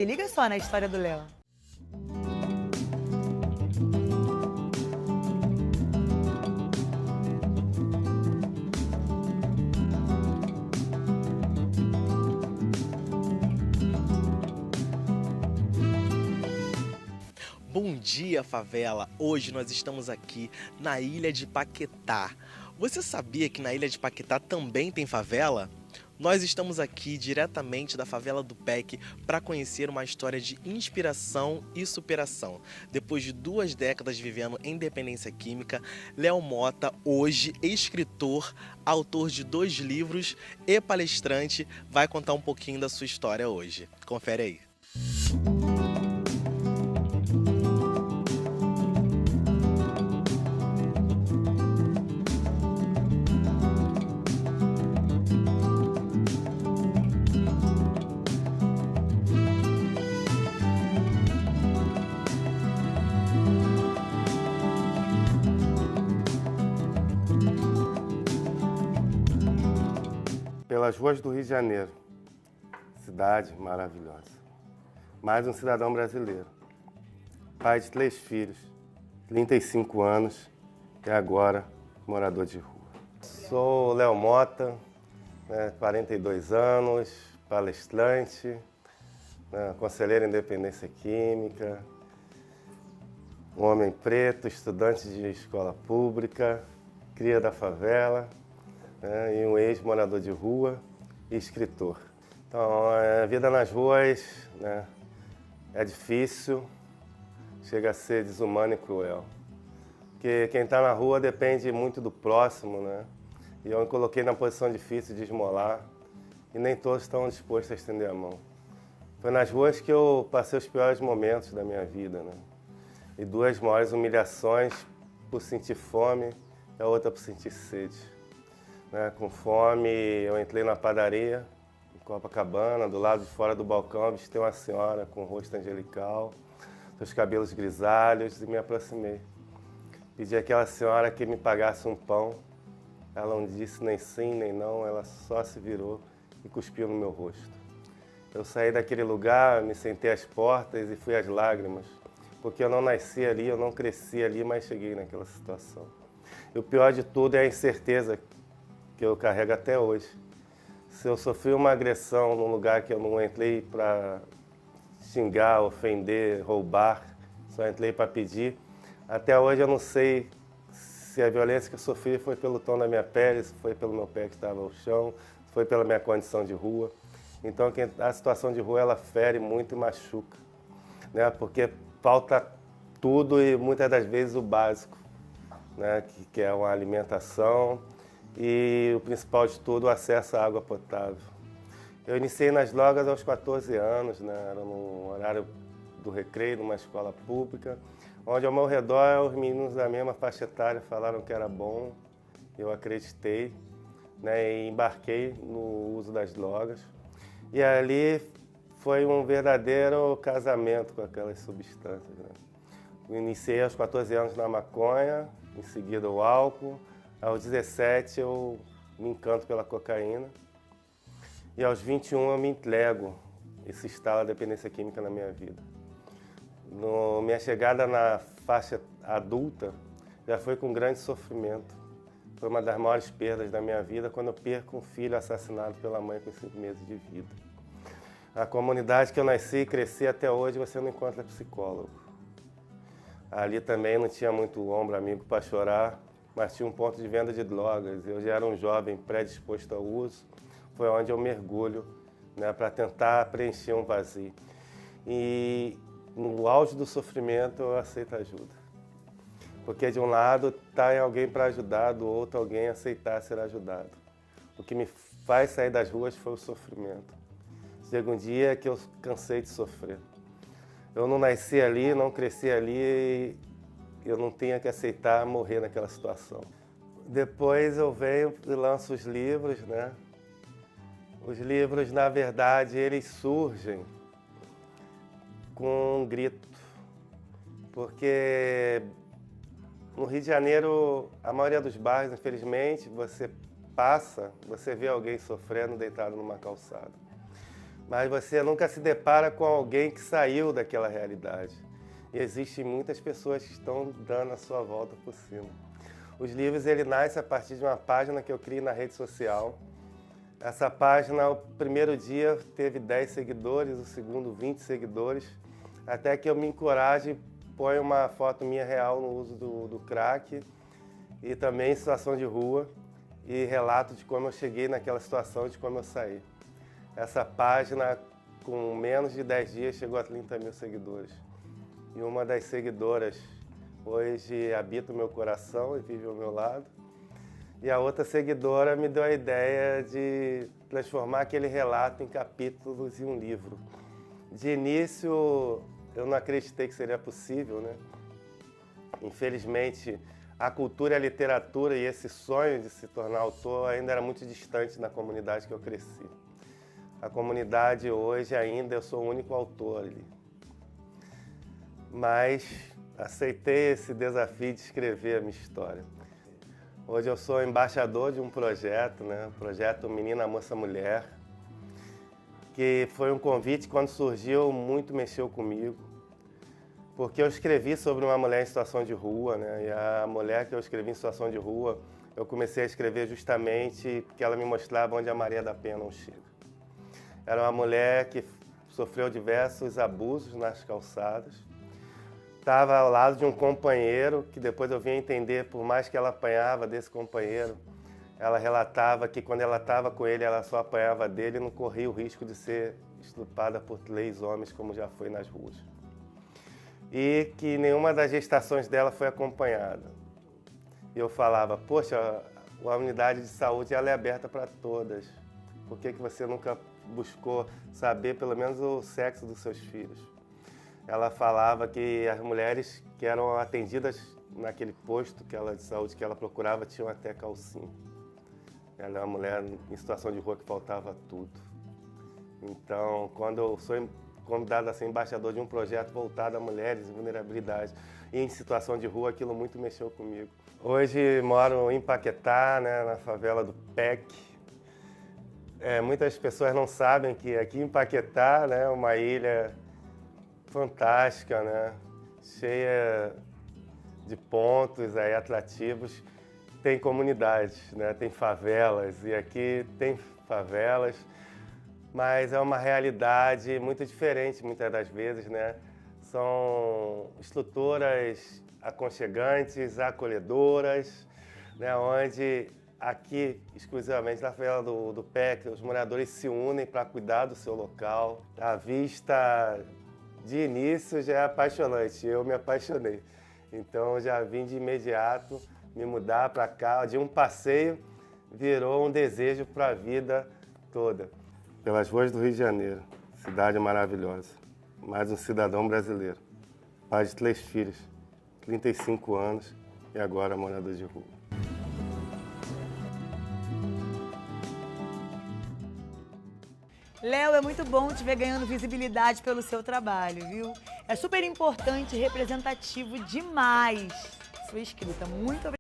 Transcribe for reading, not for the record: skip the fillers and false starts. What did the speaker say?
Se liga só na história do Léo. Bom dia, favela! Hoje nós estamos aqui na Ilha de Paquetá. Você sabia que na Ilha de Paquetá também tem favela? Nós estamos aqui diretamente da favela do PEC para conhecer uma história de inspiração e superação. Depois de 2 décadas vivendo em dependência química, Léo Mota, hoje escritor, autor de 2 livros e palestrante, vai contar um pouquinho da sua história hoje. Confere aí. Pelas ruas do Rio de Janeiro, cidade maravilhosa. Mais um cidadão brasileiro, pai de 3 filhos, 35 anos e agora morador de rua. Sou Léo Mota, 42 anos, palestrante, conselheiro em dependência química, um homem preto, estudante de escola pública, cria da favela, e um ex-morador de rua e escritor. Então, a vida nas ruas, é difícil, chega a ser desumano e cruel. Porque quem está na rua depende muito do próximo, E eu me coloquei na posição difícil de esmolar e nem todos estão dispostos a estender a mão. Foi nas ruas que eu passei os piores momentos da minha vida, E 2 maiores humilhações por sentir fome e a outra por sentir sede. Com fome, eu entrei na padaria, em Copacabana, do lado de fora do balcão, avistei uma senhora com o rosto angelical, seus cabelos grisalhos, e me aproximei. Pedi àquela senhora que me pagasse um pão. Ela não disse nem sim, nem não, ela só se virou e cuspiu no meu rosto. Eu saí daquele lugar, me sentei às portas e fui às lágrimas, porque eu não nasci ali, eu não cresci ali, mas cheguei naquela situação. E o pior de tudo é a incerteza que eu carrego até hoje. Se eu sofri uma agressão num lugar que eu não entrei para xingar, ofender, roubar, só entrei para pedir, até hoje eu não sei se a violência que eu sofri foi pelo tom da minha pele, se foi pelo meu pé que estava ao chão, se foi pela minha condição de rua. Então a situação de rua ela fere muito e machuca, Porque falta tudo e muitas das vezes o básico, que é uma alimentação, e o principal de tudo, o acesso à água potável. Eu iniciei nas drogas aos 14 anos, era no horário do recreio, numa escola pública, onde ao meu redor os meninos da mesma faixa etária falaram que era bom, eu acreditei, e embarquei no uso das drogas. E ali foi um verdadeiro casamento com aquelas substâncias. Eu iniciei aos 14 anos na maconha, em seguida o álcool. Aos 17 eu me encanto pela cocaína e aos 21 eu me entrego e se instala a dependência química na minha vida. Minha chegada na faixa adulta já foi com grande sofrimento. Foi uma das maiores perdas da minha vida quando eu perco um filho assassinado pela mãe com 5 meses de vida. A comunidade que eu nasci e cresci até hoje você não encontra psicólogo. Ali também não tinha muito ombro amigo para chorar, mas tinha um ponto de venda de drogas. Eu já era um jovem predisposto ao uso, foi onde eu mergulho, para tentar preencher um vazio. E no auge do sofrimento eu aceito ajuda. Porque de um lado está em alguém para ajudar, do outro alguém aceitar ser ajudado. O que me faz sair das ruas foi o sofrimento. Chega um dia que eu cansei de sofrer. Eu não nasci ali, não cresci ali e eu não tinha que aceitar morrer naquela situação. Depois eu venho e lanço os livros, Os livros, na verdade, eles surgem com um grito, porque no Rio de Janeiro, a maioria dos bairros, infelizmente, você vê alguém sofrendo deitado numa calçada. mas você nunca se depara com alguém que saiu daquela realidade. E existem muitas pessoas que estão dando a sua volta por cima. Os livros, ele nasce a partir de uma página que eu criei na rede social. Essa página, o primeiro dia teve 10 seguidores, o segundo 20 seguidores, até que eu me encoraje e ponho uma foto minha real no uso do crack e também em situação de rua e relato de como eu cheguei naquela situação e de como eu saí. Essa página, com menos de 10 dias, chegou a 30 mil seguidores. E uma das seguidoras hoje habita o meu coração e vive ao meu lado. E a outra seguidora me deu a ideia de transformar aquele relato em capítulos e um livro. De início, eu não acreditei que seria possível, né? Infelizmente, a cultura e a literatura e esse sonho de se tornar autor ainda era muito distante na comunidade que eu cresci. A comunidade hoje ainda eu sou o único autor ali. Mas aceitei esse desafio de escrever a minha história. Hoje eu sou embaixador de um projeto, né? O projeto Menina, Moça, Mulher, que foi um convite, quando surgiu, muito mexeu comigo, porque eu escrevi sobre uma mulher em situação de rua, né? E a mulher que eu escrevi em situação de rua, eu comecei a escrever justamente porque ela me mostrava onde a Maria da Penha não chega. Era uma mulher que sofreu diversos abusos nas calçadas, estava ao lado de um companheiro, que depois eu vim entender, por mais que ela apanhava desse companheiro, ela relatava que quando ela estava com ele, ela só apanhava dele e não corria o risco de ser estuprada por 3 homens, como já foi nas ruas. E que nenhuma das gestações dela foi acompanhada. E eu falava, poxa, a unidade de saúde ela é aberta para todas. Por que você nunca buscou saber pelo menos o sexo dos seus filhos? Ela falava que as mulheres que eram atendidas naquele posto de saúde que ela procurava tinham até calcinha. Ela é uma mulher em situação de rua que faltava tudo. Então, quando eu sou convidado a ser embaixador de um projeto voltado a mulheres em vulnerabilidade e em situação de rua, aquilo muito mexeu comigo. Hoje moro em Paquetá, né, na favela do PEC. Muitas pessoas não sabem que aqui em Paquetá, né, uma ilha fantástica, né? Cheia de pontos aí atrativos, tem comunidades, né? Tem favelas, e aqui tem favelas, mas é uma realidade muito diferente muitas das vezes, né? São estruturas aconchegantes, acolhedoras, né? Onde aqui, exclusivamente na favela do PEC, os moradores se unem para cuidar do seu local. A vista de início já é apaixonante, eu me apaixonei. Então já vim de imediato me mudar para cá, de um passeio virou um desejo para a vida toda. Pelas ruas do Rio de Janeiro, cidade maravilhosa, mais um cidadão brasileiro, pai de 3 filhos, 35 anos e agora morador de rua. Léo, é muito bom te ver ganhando visibilidade pelo seu trabalho, viu? É super importante e representativo demais sua escrita. Muito obrigada.